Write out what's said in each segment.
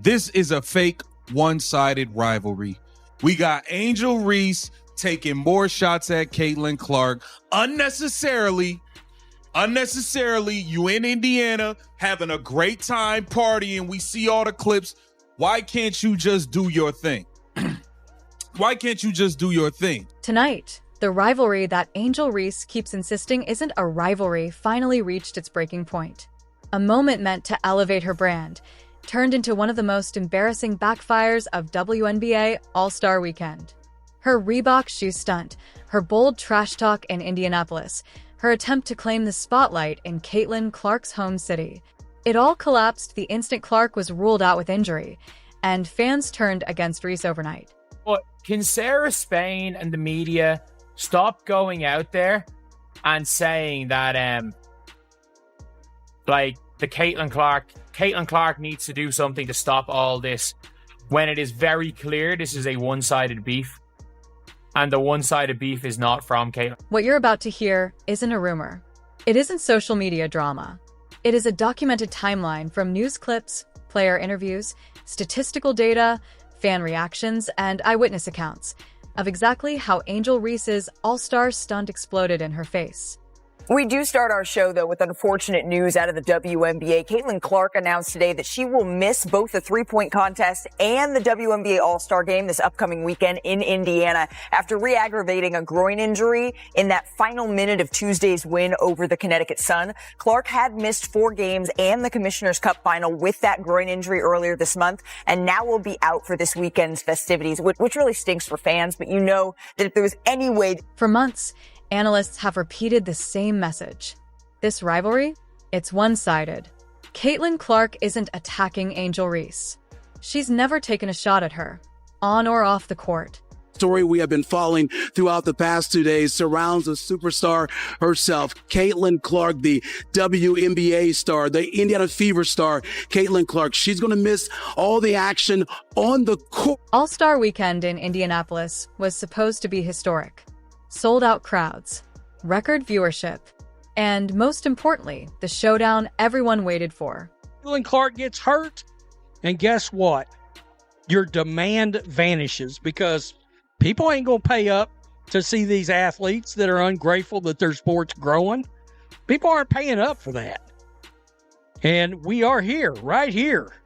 This is a fake one-sided rivalry. We got Angel Reese taking more shots at Caitlin Clark unnecessarily. You in Indiana having a great time partying. We see all the clips. Why can't you just do your thing? Why can't you just do your thing? Tonight, the rivalry that Angel Reese keeps insisting isn't a rivalry finally reached its breaking point. A moment meant to elevate her brand turned into one of the most embarrassing backfires of WNBA All-Star Weekend. Her Reebok shoe stunt, her bold trash talk in Indianapolis, her attempt to claim the spotlight in Caitlin Clark's home city. It all collapsed the instant Clark was ruled out with injury, and fans turned against Reese overnight. But can Sarah Spain and the media stop going out there and saying that, the Caitlin Clark needs to do something to stop all this, when it is very clear this is a one-sided beef, and the one-sided beef is not from Caitlin. What you're about to hear isn't a rumor. It isn't social media drama. It is a documented timeline from news clips, player interviews, statistical data, fan reactions, and eyewitness accounts of exactly how Angel Reese's All-Star stunt exploded in her face. We do start our show, though, with unfortunate news out of the WNBA. Caitlin Clark announced today that she will miss both the three-point contest and the WNBA All-Star game this upcoming weekend in Indiana after re-aggravating a groin injury in that final minute of Tuesday's win over the Connecticut Sun. Clark had missed 4 games and the Commissioner's Cup final with that groin injury earlier this month, and now will be out for this weekend's festivities, which really stinks for fans, but you know that if there was any way... For months, analysts have repeated the same message. This rivalry? It's one-sided. Caitlin Clark isn't attacking Angel Reese. She's never taken a shot at her, on or off the court. Story we have been following throughout the past 2 days surrounds the superstar herself, Caitlin Clark, the WNBA star, the Indiana Fever star, Caitlin Clark. She's going to miss all the action on the court. All-Star Weekend in Indianapolis was supposed to be historic. Sold-out crowds, record viewership, and most importantly, the showdown everyone waited for. Caitlin Clark gets hurt, and guess what? Your demand vanishes because people ain't going to pay up to see these athletes that are ungrateful that their sport's growing. People aren't paying up for that. And we are here, right here.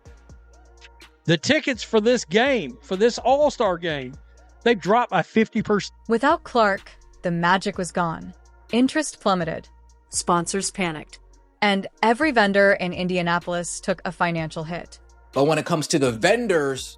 The tickets for this game, for this All-Star game, they've dropped by 50%. Without Clark, the magic was gone. Interest plummeted. Sponsors panicked. And every vendor in Indianapolis took a financial hit. But when it comes to the vendors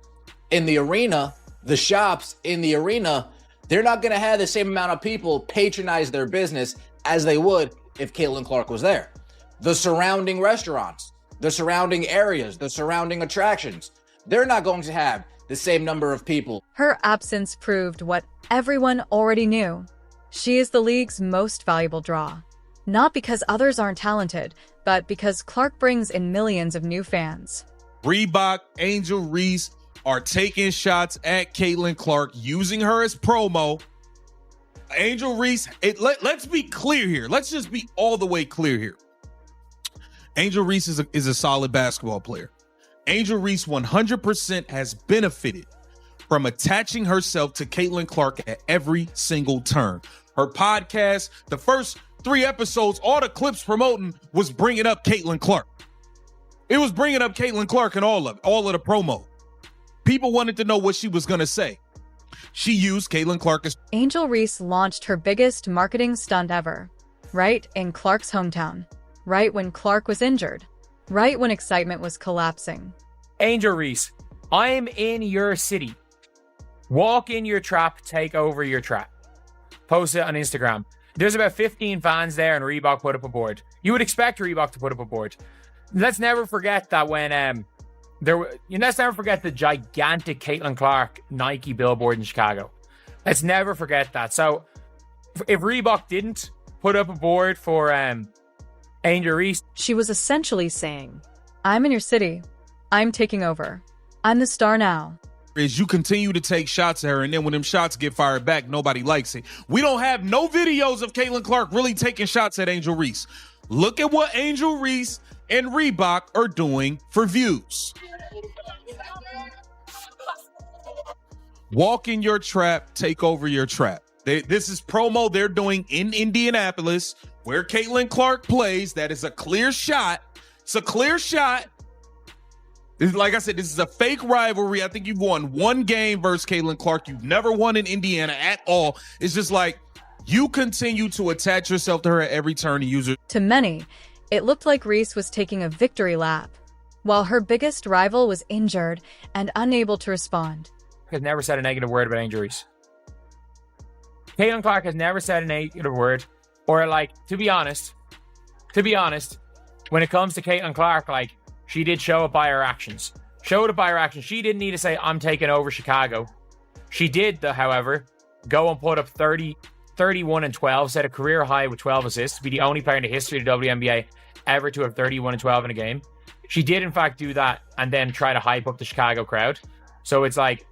in the arena, the shops in the arena, they're not going to have the same amount of people patronize their business as they would if Caitlin Clark was there. The surrounding restaurants, the surrounding areas, the surrounding attractions, they're not going to have the same number of people. Her absence proved what everyone already knew. She is the league's most valuable draw. Not because others aren't talented, but because Clark brings in millions of new fans. Reebok, Angel Reese are taking shots at Caitlin Clark, using her as promo. Angel Reese, let's be clear here. Let's just be all the way clear here. Angel Reese is a solid basketball player. Angel Reese 100% has benefited from attaching herself to Caitlin Clark at every single turn. Her podcast, the first 3 episodes, all the clips promoting was bringing up Caitlin Clark. It was bringing up Caitlin Clark and all of the promo. People wanted to know what she was going to say. She used Caitlin Clark as... Angel Reese launched her biggest marketing stunt ever, right in Clark's hometown, right when Clark was injured. Right when excitement was collapsing. Angel Reese, I'm in your city. Walk in your trap, take over your trap. Post it on Instagram. There's about 15 fans there and Reebok put up a board. You would expect Reebok to put up a board. Let's never forget that when let's never forget the gigantic Caitlin Clark Nike billboard in Chicago. Let's never forget that. So if Reebok didn't put up a board for Angel Reese. She was essentially saying, I'm in your city. I'm taking over. I'm the star now. Is you continue to take shots at her, and then when them shots get fired back, nobody likes it. We don't have no videos of Caitlin Clark really taking shots at Angel Reese. Look at what Angel Reese and Reebok are doing for views. Walk in your trap, take over your trap. This is promo they're doing in Indianapolis, where Caitlin Clark plays. That is a clear shot. It's a clear shot. Like I said, this is a fake rivalry. I think you've won one game versus Caitlin Clark. You've never won in Indiana at all. It's just like you continue to attach yourself to her at every turn and use her. To many, it looked like Reese was taking a victory lap, while her biggest rival was injured and unable to respond. Has never said a negative word about Angel Reese. Caitlin Clark has never said a negative word, or like, to be honest, when it comes to Caitlin Clark, like, she did show it by her actions. Showed it by her actions. She didn't need to say, I'm taking over Chicago. She did, however, go and put up 31 and 12, set a career high with 12 assists, be the only player in the history of the WNBA ever to have 31 and 12 in a game. She did, in fact, do that and then try to hype up the Chicago crowd. So it's like,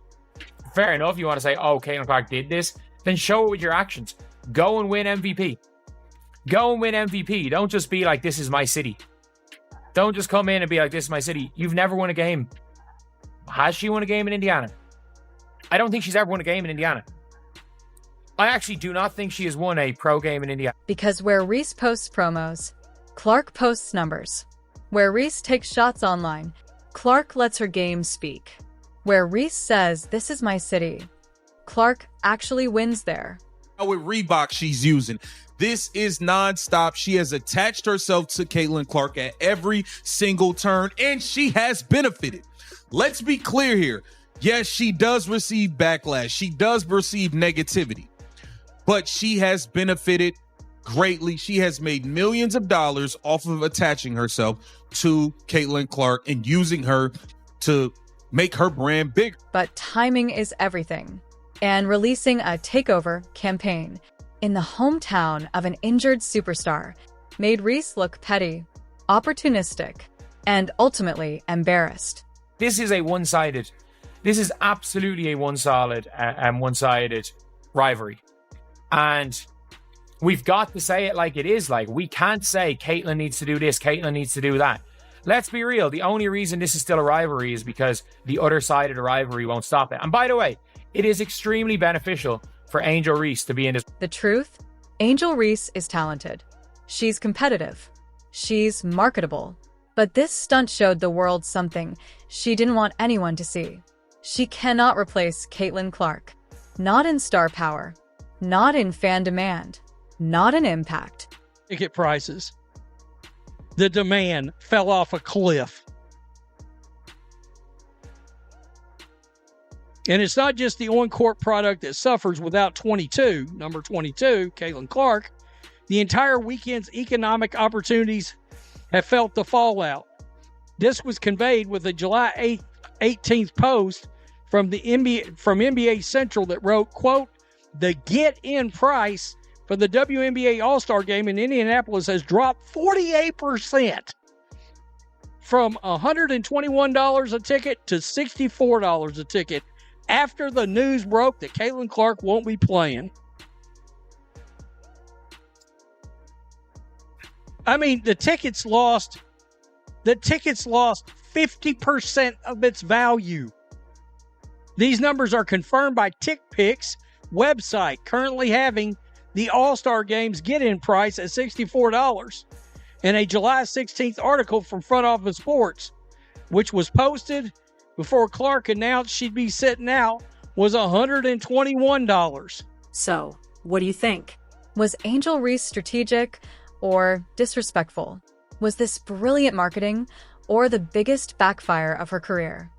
fair enough, you want to say, oh, Caitlin Clark did this, then show it with your actions. Go and win MVP. Go and win MVP. Don't just be like, this is my city. Don't just come in and be like, this is my city. You've never won a game. Has she won a game in Indiana? I don't think she's ever won a game in Indiana. I actually do not think she has won a pro game in Indiana. Because where Reese posts promos, Clark posts numbers. Where Reese takes shots online, Clark lets her game speak. Where Reese says, this is my city, Clark actually wins there. With Reebok she's using. This is nonstop. She has attached herself to Caitlin Clark at every single turn, and she has benefited. Let's be clear here. Yes, she does receive backlash. She does receive negativity, but she has benefited greatly. She has made millions of dollars off of attaching herself to Caitlin Clark and using her to make her brand bigger. But timing is everything. And releasing a takeover campaign in the hometown of an injured superstar made Reese look petty, opportunistic, and ultimately embarrassed. This is absolutely a one-sided rivalry. And we've got to say it like it is. Like, we can't say Caitlin needs to do this, Caitlin needs to do that. Let's be real. The only reason this is still a rivalry is because the other side of the rivalry won't stop it. And by the way, it is extremely beneficial for Angel Reese to be in this. The truth? Angel Reese is talented. She's competitive. She's marketable. But this stunt showed the world something she didn't want anyone to see. She cannot replace Caitlin Clark. Not in star power. Not in fan demand. Not in impact. Ticket prices. The demand fell off a cliff. And it's not just the on-court product that suffers without number 22, Caitlin Clark. The entire weekend's economic opportunities have felt the fallout. This was conveyed with a July 18th post from NBA Central that wrote, quote, the get-in price for the WNBA All-Star game in Indianapolis has dropped 48%. From $121 a ticket to $64 a ticket after the news broke that Caitlin Clark won't be playing. I mean, the tickets lost 50% of its value. These numbers are confirmed by TickPick's website, currently having the All-Star Game's get-in price at $64. And a July 16th article from Front Office Sports, which was posted before Clark announced she'd be sitting out, was $121. So, what do you think? Was Angel Reese strategic or disrespectful? Was this brilliant marketing or the biggest backfire of her career?